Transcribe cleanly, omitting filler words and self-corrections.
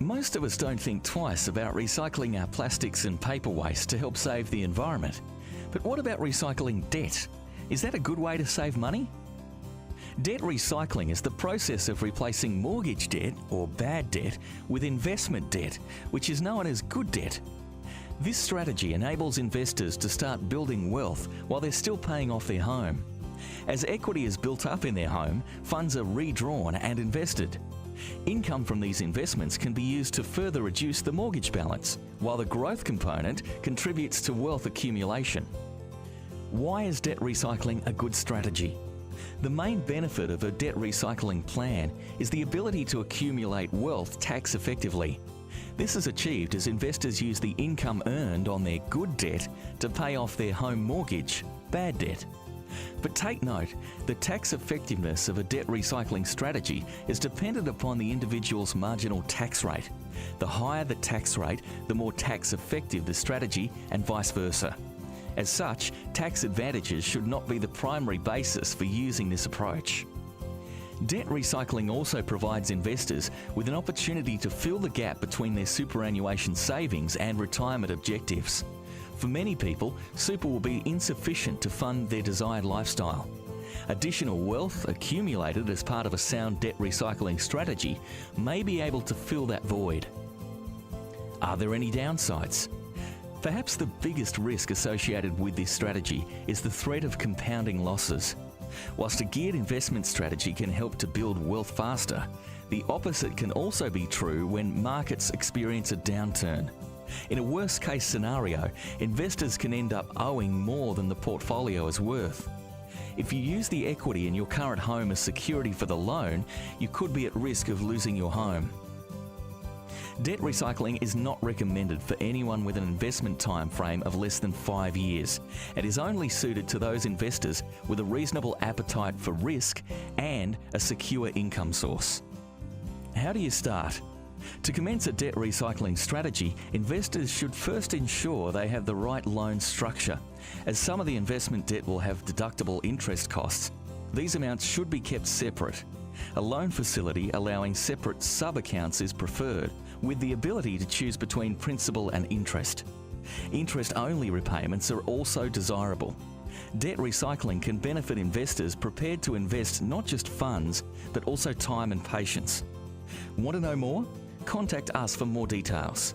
Most of us don't think twice about recycling our plastics and paper waste to help save the environment. But what about recycling debt? Is that a good way to save money? Debt recycling is the process of replacing mortgage debt, or bad debt, with investment debt, which is known as good debt. This strategy enables investors to start building wealth while they're still paying off their home. As equity is built up in their home, funds are redrawn and invested. Income from these investments can be used to further reduce the mortgage balance, while the growth component contributes to wealth accumulation. Why is debt recycling a good strategy? The main benefit of a debt recycling plan is the ability to accumulate wealth tax effectively. This is achieved as investors use the income earned on their good debt to pay off their home mortgage, bad debt. But take note, the tax effectiveness of a debt recycling strategy is dependent upon the individual's marginal tax rate. The higher the tax rate, the more tax effective the strategy, and vice versa. As such, tax advantages should not be the primary basis for using this approach. Debt recycling also provides investors with an opportunity to fill the gap between their superannuation savings and retirement objectives. For many people, super will be insufficient to fund their desired lifestyle. Additional wealth accumulated as part of a sound debt recycling strategy may be able to fill that void. Are there any downsides? Perhaps the biggest risk associated with this strategy is the threat of compounding losses. Whilst a geared investment strategy can help to build wealth faster, the opposite can also be true when markets experience a downturn. In a worst-case scenario, investors can end up owing more than the portfolio is worth. If you use the equity in your current home as security for the loan, you could be at risk of losing your home. Debt recycling is not recommended for anyone with an investment time frame of less than 5 years and is only suited to those investors with a reasonable appetite for risk and a secure income source. How do you start? To commence a debt recycling strategy, investors should first ensure they have the right loan structure. As some of the investment debt will have deductible interest costs, these amounts should be kept separate. A loan facility allowing separate sub-accounts is preferred, with the ability to choose between principal and interest. Interest-only repayments are also desirable. Debt recycling can benefit investors prepared to invest not just funds, but also time and patience. Want to know more? Contact us for more details.